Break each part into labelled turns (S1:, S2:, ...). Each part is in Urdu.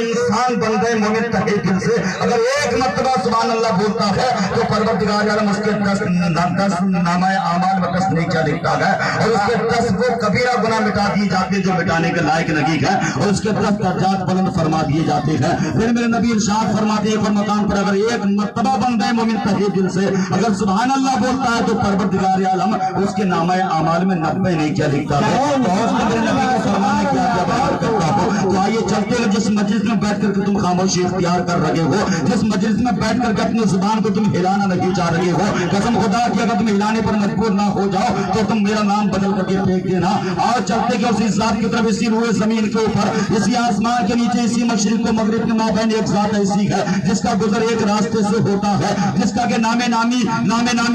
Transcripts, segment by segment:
S1: انسان بندے مومن تہی دل سے اگر ایک مرتبہ سبحان اللہ بولتا ہے تو پروردگار عالم اس کے 10 نامہ اعمال میں 10 نیکیاں لکھتا ہے اور اس کے 10 وہ کبیرہ گناہ مٹا دیے جاتے ہیں جو مٹانے کے لائق نہیں ہے اور اس کے 10 درجات بلند فرما دیے جاتے ہیں. پھر میرے نبی ارشاد فرماتے ہیں مقام پر اگر ایک مرتبہ بندہ مومن تہی دل سے اگر سبحان اللہ بولتا ہے تو پروردگار عالم اس کے نامہ اعمال میں 90 نیکیاں لکھتا ہے. میرے نبی کا فرمان ہے کیا بیان کرتا ہو. تو آئیے چلتے ہیں جس مجلس میں بیٹھ کر کے تم خاموشی اختیار کر رہے ہو, جس مجلس میں بیٹھ کر کے اپنی زبان کو تم ہلانا نہیں چاہ رہے ہو, قسم خدا کی اگر تم ہلانے پر مجبور نہ ہو جاؤ تو تم میرا نام بدل کر کے پھینک دینا. اور چلتے کہ اسی ذات کی طرف اسی روئے زمین کے اوپر اسی آسمان کے نیچے اسی مشرق و مغرب کے مابین ایک ذات ایسی ہے جس کا گزر ایک راستے سے ہوتا ہے, جس کا کہ نام نامی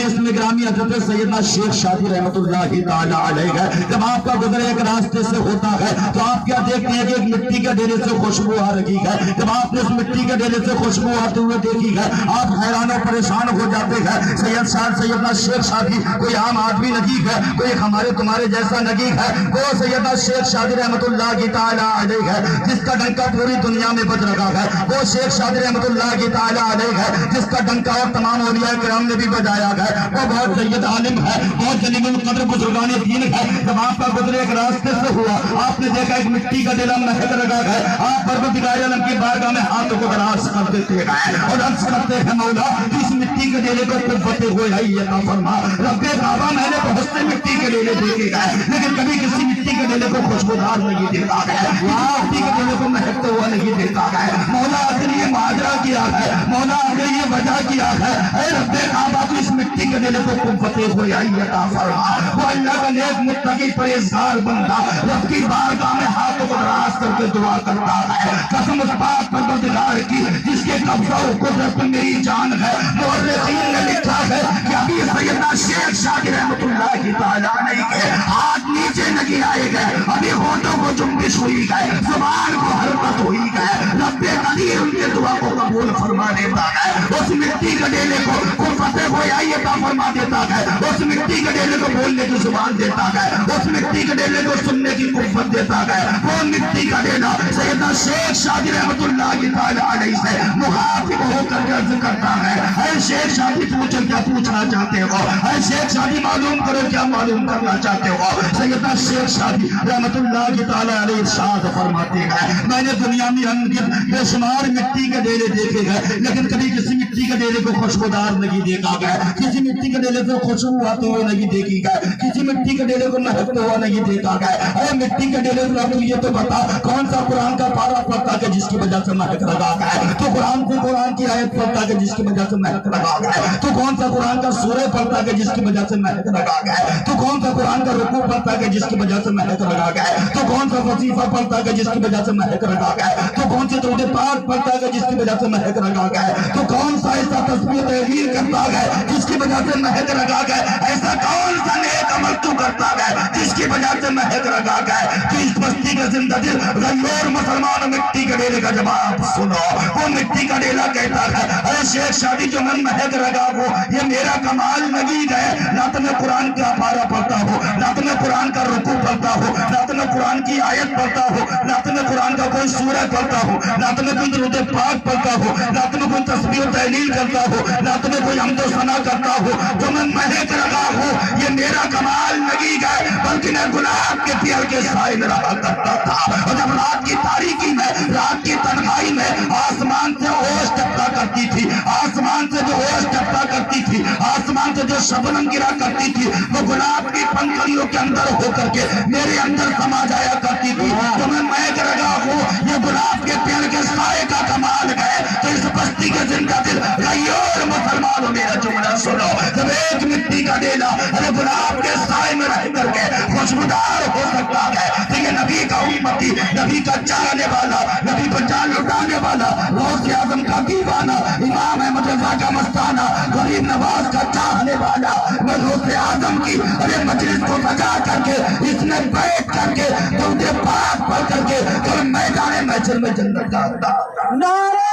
S1: اسم گرامی حضرت سیدنا شیخ شادی رحمت اللہ تعالی علیہ ہے. جب آپ کا گزر ایک راستے سے ہوتا ہے تو آپ کیا دیکھتے ہیں کہ ایک مٹی کے ڈیرے سے خوشبو آ رہی ہے. جب آپ نے اس مٹی کے ڈیرے سے خوشبو آتے ہوئے دیکھی ہے آپ حیران و پریشان ہو جاتے ہیں. سیدنا شیخ شادی کوئی عام آدمی نہیں ہے, کوئی ہمارے تمہارے جیسا نہیں ہے, وہ سیدنا شیخ شادی رحمت اللہ تعالی علیہ ہے جس کا ڈنکا پوری دنیا میں بج رہا ہے. وہ شیخ شادی رحمت اللہ تعالی علیہ ہے جس کا ڈنکا اور تمام اولیاء کرام نے بھی بجایا ہے. وہ بہت سید عالم ہے, بہت جلیل القدر بزرگان دین ہے. جب آپ کا گزر ایک راستے سے ہوا آپ نے دیکھا ایک مٹی کا ڈیلا مہک رہا ہے, آپ پروردگار عالم کی بارگاہ میں ہاتھوں کو دراز کر دیتے ہیں اور عرض کرتے ہیں مولا اس مٹی کے ڈیلے کو قوت گویائی عطا فرما. رب کعبہ میں نے بہت سے مٹی کے ڈیلے دیکھے گئے لیکن کبھی کسی مٹی کے ڈیلے کو خوشبودار نہیں دیتا ہے, مٹی کے ڈیلے کو مہکتے ہوا نہیں دیتا ہے. مولا آخر یہ ماجرا کیا ہے, مولا آخر یہ وجہ کیا ہے, اے رب کعبہ تو اس مٹی کے ڈیلے کو قوت گویائی عطا فرما. وہ اللہ کا نیک متقی پرہیزگار بندہ رب کی بارگاہ میں ہاتھوں کو دراز کر کے دعا کرتا ہے. قسم اس پاک پروردگار کی جس کے قبضہ و قدرت میں میری جان ہے. مورخین نے لکھا ہے کہ ابھی سیدنا شیخ شادی رحمت اللہ تعالی علیہ کے ہاتھ نیچے نہیں آئے گئے, ابھی ہونٹوں کو جنبش ہوئی گئے, زبان کو حرکت ہوئی گئے. رب قدیر ان کے دعا کو قبول فرما دیتا ہے. اس مٹی کے ڈیلے کو فتح گویائی عطا فرما دیتا ہے. اس مٹی کے ڈیلے کو بولنے کی زبان دیتا ہے. اس مٹی کے ڈیلے کو سننے کی قوت دیتا ہے. وہ مٹی کا ڈیلا سیدنا شیخ شادی رحمت اللہ تعالی علیہ سے مخاطب ہو کر عرض کرتا ہے, اے شیخ شادی پوچھو کیا پوچھنا چاہتے ہو, اے شیخ شادی معلوم کرو کیا معلوم کرنا چاہتے ہو. سیدنا شیخ شادی رحمت اللہ تعالی علیہ ارشاد فرماتے ہیں میں نے دنیا میں بے شمار مٹی کے ڈیلے دیکھے گئے لیکن کبھی کسی مٹی کے ڈیلے کو خوشبودار نہیں دیکھا گیا, کسی مٹی کے ڈیلے سے خوشبو آتے ہوئے نہیں دیکھی گئے, کسی مٹی کے ڈیلے کو مہکتے ہوا نہیں دیکھا گیا. اے مٹی کے ڈیلے سے یہ تو بتا کون سا قرآن کا پارا پڑھتا ہے جس کی وجہ سے مہک لگا ہے, تو قرآن کی آیت پڑھتا ہے جس کی وجہ سے مہک لگا ہے, تو کون سا قرآن کا سورہ پڑھتا ہے جس کی وجہ سے مہک لگا ہے, تو کون سا قرآن کا رکوع پڑھتا ہے جس کی وجہ سے مہک لگا ہے, تو کون سا وظیفہ پڑھتا ہے جس کی وجہ سے مہک لگا ہے, تو کون سی درود پاک پڑھتا ہے جس کی وجہ سے مہک لگا ہے, تو کون سا ایسا تسبیح تحلیل کرتا ہے جس کی وجہ سے مہک لگا ہے, ایسا کون سا نیک عمل تو کرتا ہے جس کی وجہ سے مہک لگا ہے. تو اس بستی کا زندہ دل غیور مسلمان مٹی کے ڈیلے کا جواب سنو. وہ مٹی کا ڈیلا کہتا ہے اے شیخ شادی جو من مہک لگا ہو یہ میرا کمال نہیں ہے, نہ تو میں قرآن کا پارا پڑھتا ہوں, نہ تو میں قرآن کا رکوع پڑھتا ہوں, نہ تو میں قرآن کی آیت پڑھتا ہوں, نہ تو میں قرآن کا کوئی سورہ پڑھتا ہوں, نہ تو میں کوئی درود پاک پڑھتا ہوں, نہ تو میں کوئی تسبیح و تحلیل کرتا ہوں, نہ تو میں کوئی حمد و ثنا کرتا ہوں. جو میں مہک لگا ہوں یہ میرا کمال نہیں ہے بلکہ میں گلاب کے پیڑ کے سائے میں رہا کرتا تھا. اور جب رات کی تاریکی میں رات کی تنہائی میں آسمان سے اوش ٹپتا کرتی تھی, آسمان سے جو اوش ٹپتا کرتی تھی, آسمان سے جو شبنم گرا کرتی تھی وہ گلاب کی پنکھڑیوں کے اندر ہو کر کے میرے اندر سما جایا کرتی تھی. تو میں مہک لگا ہوں یہ گلاب کے پیڑ کے سائے کا کمال ہے. تو اس بستی کے زندہ دل غیور مسلمانوں میرا جملہ سنو, جب ایک مٹی کا ڈیلا ارے گلاب کے سائے میں رہ کر کے خوشبودار ہو سکتا ہے تو یہ نبی کا امتی, نبی کا چاہنے والا, نبی پر جان لٹانے والا, غوث اعظم کا دیوانہ, امام احمد رضا کا مستانہ, غریب نواز کا چاہنے والا, میں غوث اعظم کی ارے مجلس کو سجا کر کے اس نے بیٹھ کر کے درود پاک پڑھ کر کے کل میدان محشر میں جنت جاتا.
S2: نعرہ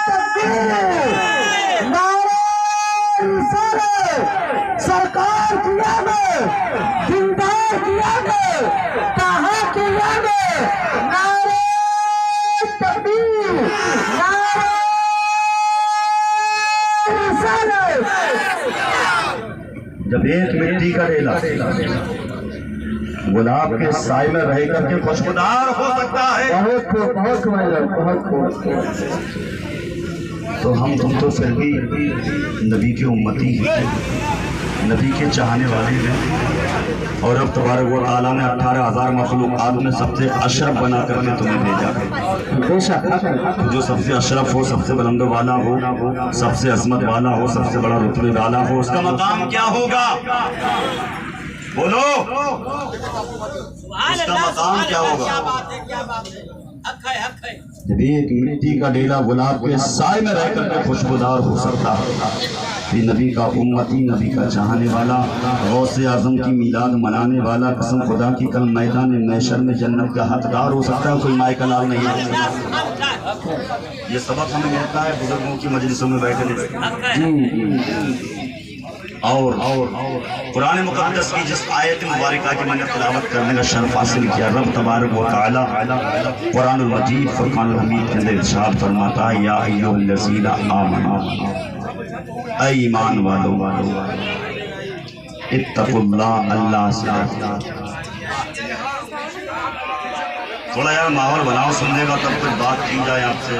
S2: تکبیر, نعرہ رسالت, سرکار کی آمد, دیندار کی آمد, طاہا کی آمد, نعرہ تکبیر.
S1: جب ایک مٹی کا ڈیلا گلاب کے سائے میں رہ کر کے خوشبودار ہو سکتا ہے، تو ہم تم تو پھر بھی نبی کی امتی ہیں، نبی کے چاہنے والے ہیں، اور اب تبارک و تعالیٰ نے 18,000 مخلوقات میں سب سے اشرف بنا کر کے تمہیں بھیجا ہے۔ جو سب سے اشرف ہو، سب سے بلند والا ہو، سب سے عظمت والا ہو، سب سے بڑا رتبے والا ہو، اس کا مقام کیا ہوگا؟ بولو، اس کا مقام کیا ہوگا؟ جب ایک مٹی کا ڈیلا گلاب کے سائے میں رہ کر کے خوشبودار ہو سکتا ہے، یہ نبی کا امتی، نبی کا چاہنے والا، غوث اعظم کی میلاد منانے والا، قسم خدا کی کل میدان محشر میں جنت کا حقدار ہو سکتا ہے، کوئی مائک لال نہیں ہے۔ یہ سبق ہمیں ملتا ہے بزرگوں کی مجلسوں میں بیٹھنے سے۔ اور قرآن مقدس کی جس آیت مبارکہ کی میں نے تلاوت کرنے کا شرف حاصل کیا، رب تبارک و تعالی قرآن المجید فرقان الحمید کے اندر ارشاد فرماتا ہے، یا ایھا الذین آمنوا، اے ایمان والو، اتقوا اللہ، اللہ سے تھوڑا یار ماحول بناؤ سننے کا، تب کچھ بات کی جائے آپ سے۔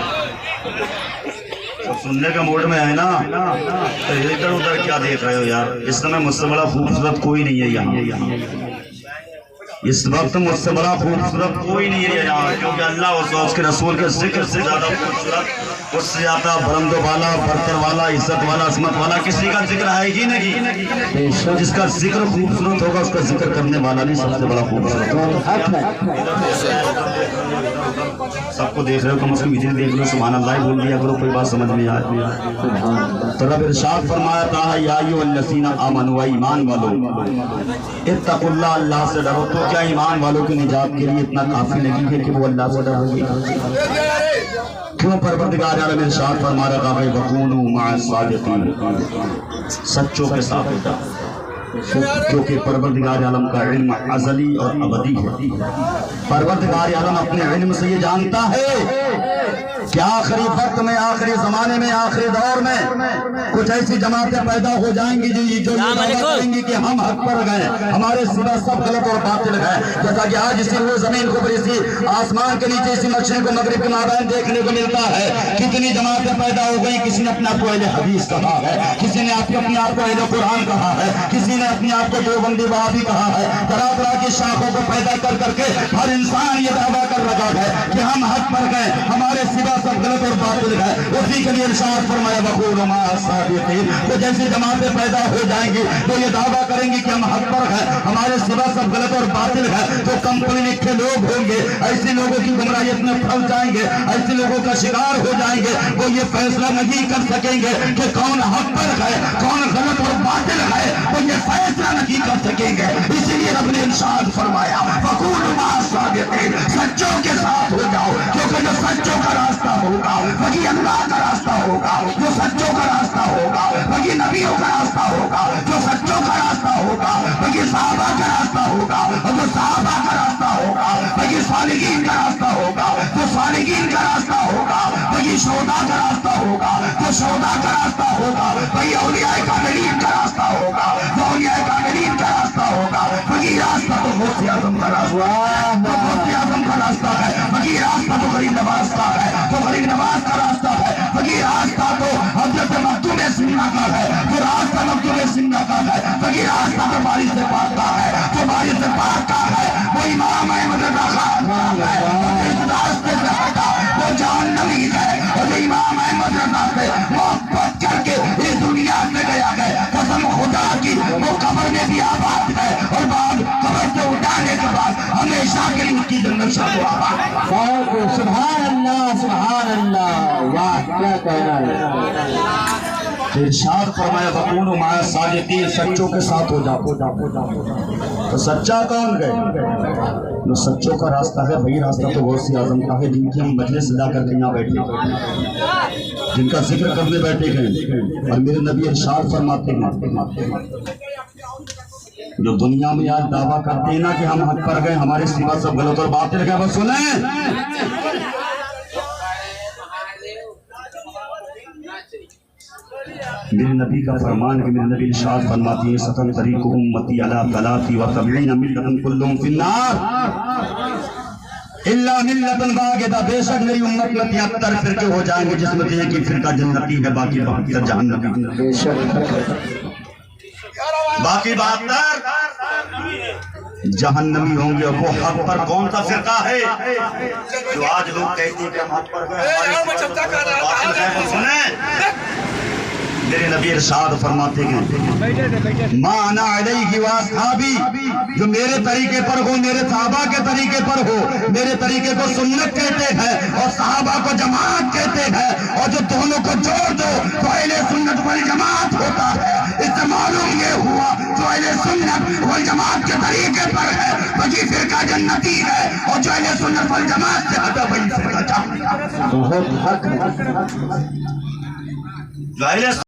S1: سننے کا موڈ میں ہے نا، تو ادھر ادھر کیا دیکھ رہے ہو یار؟ اس سمے مجھ سے بڑا خوبصورت کوئی نہیں ہے یہاں، اس وقت مجھ سے بڑا خوبصورت کوئی نہیں ہے یہاں، کیونکہ اللہ اور اس کے رسول کے ذکر سے زیادہ خوبصورت، اس سے زیادہ بلند والا، برتر والا، عزت والا، عظمت والا کسی کا ذکر ہے ہی نہیں۔ جس کا ذکر خوبصورت ہوگا، اس کا ذکر کرنے والا بھی سب سے بڑا خوبصورت ہوگا۔ سب کو دیکھ رہے ہو، کم از کم ادھر دیکھ لو، سبحان اللہ بول دیا کرو، کوئی بات سمجھ میں آئے۔ تو رب ارشاد فرمایا تھا، یا ایھا الذین آمنوا، ایمان والو، اتقوا اللہ، اللہ سے ڈرو۔ تو کیا ایمان والوں کی نجات کے لیے اتنا کافی نہیں ہے کہ وہ اللہ سے ڈرو گے؟ کیوں پروردگار عالم ارشاد فرما رہا ہے، وَكُونُوا مَعَ الصَّادِقِينَ، سچوں کے ساتھ ہوتا، کیونکہ پروردگار عالم کا علم ازلی اور ابدی ہے۔ پروردگار عالم اپنے علم سے یہ جانتا ہے کہ آخری وقت میں، آخری زمانے میں، آخری دور میں کچھ ایسی جماعتیں پیدا ہو جائیں گی جو یہ دعویٰ کریں گی کہ ہم حق پر گئے، ہمارے سوا سب غلط اور باطل ہے۔ جیسا کہ آج اسی روز زمین کو اوپر، اسی آسمان کے نیچے، اسی مشرق کو مغرب کے مابین دیکھنے کو ملتا ہے، کتنی جماعتیں پیدا ہو گئی۔ کسی نے اپنے آپ کو اہل حدیث کہا ہے، کسی نے اپنے آپ کو اہل قرآن کہا ہے، کسی نے اپنے آپ کو دیوبندی وہابی کہا ہے۔ طرح طرح کی شاخوں کو پیدا کر کر کے ہر انسان یہ دعویٰ کر رکھا ہے کہ ہم حق پر گئے، ہمارے سوا سب غلط اور باطل ہے۔ اسی کے لیے ارشاد فرمایا، وَكُونُوا مَعَ الصَّادِقِينَ۔ تو جیسی جماعتیں پیدا ہو جائیں گی تو یہ دعویٰ کریں گی کہ ہم حق پر ہیں، ہمارے سوا سب غلط اور باطل ہے، تو کم پڑھے لکھے لوگ ہوں گے، ایسے لوگوں کی گمراہیت میں پھنس جائیں گے، ایسے لوگوں کا شکار ہو جائیں گے، وہ یہ فیصلہ نہیں کر سکیں گے کہ کون حق پر ہے، کون غلط اور باطل ہے، وہ یہ فیصلہ نہیں کر سکیں گے۔ اسی لیے رب نے ارشاد فرمایا، وَكُونُوا مَعَ الصَّادِقِينَ، سچوں کے ساتھ ہو جاؤ، کیونکہ جو سچوں کا راستہ ہوگا وہی اللہ کا راستہ ہوگا، جو سچوں کا راستہ ہوگا وہی نبیوں کا راستہ ہوگا، جو سچوں کا راستہ ہوگا وہی صحابہ کا راستہ ہوگا، اور جو صحابہ کا راستہ ہوگا وہی صالحین کا راستہ ہوگا، جو صالحین کا راستہ ہوگا وہی شہداء کا راستہ ہوگا، جو شہداء کا راستہ ہوگا وہی اولیاء کاملین کا راستہ ہوگا، جو اولیاء کاملین کا راستہ ہوگا وہی راستہ تو غوث اعظم کا راستہ ہے، تو غوث اعظم کا راستہ ہے، وہی راستہ تو غریب نواز کا ہے، تو غریب نواز کا راستہ ہے، وہی راستہ تو حضرت مکتوم سنہ کا ہے، جو راستہ مکتوم سنہ کا ہے، وہی راستہ تو وارث پاک کا ہے، جو وارث پاک کا ہے، وہ امام احمد رضا خان کا ہے، اس راستے سے ہٹا وہ جہنمی ہے، اور جو امام احمد رضا سے محبت کر کے اس دنیا میں گیا ہے، قسم خدا کی وہ قبر میں بھی آباد ہے، اور بعد قبر سے اٹھانے کے بعد ہمیشہ کے لیے اس کی جنت شاد و آباد ہے۔
S2: سبحان اللہ، سبحان اللہ، واہ کیا کہنا ہے۔
S1: ارشاد فرمایا، وَكُونُوا مَعَ الصَّادِقِينَ، سچوں کے ساتھ ہو جاؤ۔ تو سچا کون ہے؟ جو سچوں کا راستہ ہے وہی راستہ تو غوث اعظم کا ہے، جن کی ہم مجلس لا کر کے یہاں بیٹھے، جن کا ذکر کرنے بیٹھے گئے، اور میرے نبی ارشاد فرماتے ہیں، جو دنیا میں آج دعویٰ کرتے ہیں نا کہ ہم حق پر گئے، ہمارے سوا سب غلط اور باطل ہے، بس سنیں، میرے نبی کا فرمان ہے کہ میرے نبی ارشاد فرماتی ہیں ستن طریق امتی علی ثلاث و سبعین ملۃ کلهم فی النار الا ملۃ واحدہ، بے شک میری امت میں 73 فرقے ہو جائیں گے جس میں سے ایک ہی فرقہ جنتی ہے، باقی 72 جہنمی ہیں۔ باقی 72 جہنمی ہوں گے۔ اور وہ حق پر کون سا فرقہ ہے جو آج لوگ کہتے ہیں کہ ہم حق پر ہیں؟ سنیں، میرے نبی ارشاد فرماتے ہیں ما انا علیہ واصحابی، جو میرے طریقے پر ہو، میرے صحابہ کے طریقے پر ہو، میرے طریقے کو سنت کہتے ہیں اور صحابہ کو جماعت کہتے ہیں، اور جو دونوں کو جوڑ دو تو اہل سنت والجماعت ہوتا ہے۔ اس سے معلوم یہ ہوا جو اہل سنت والجماعت کے طریقے پر ہے وہی فرقہ جنتی ہے، اور جو اہل سنت والجماعت سے ہٹا وہی فرقہ جہنمی ہے۔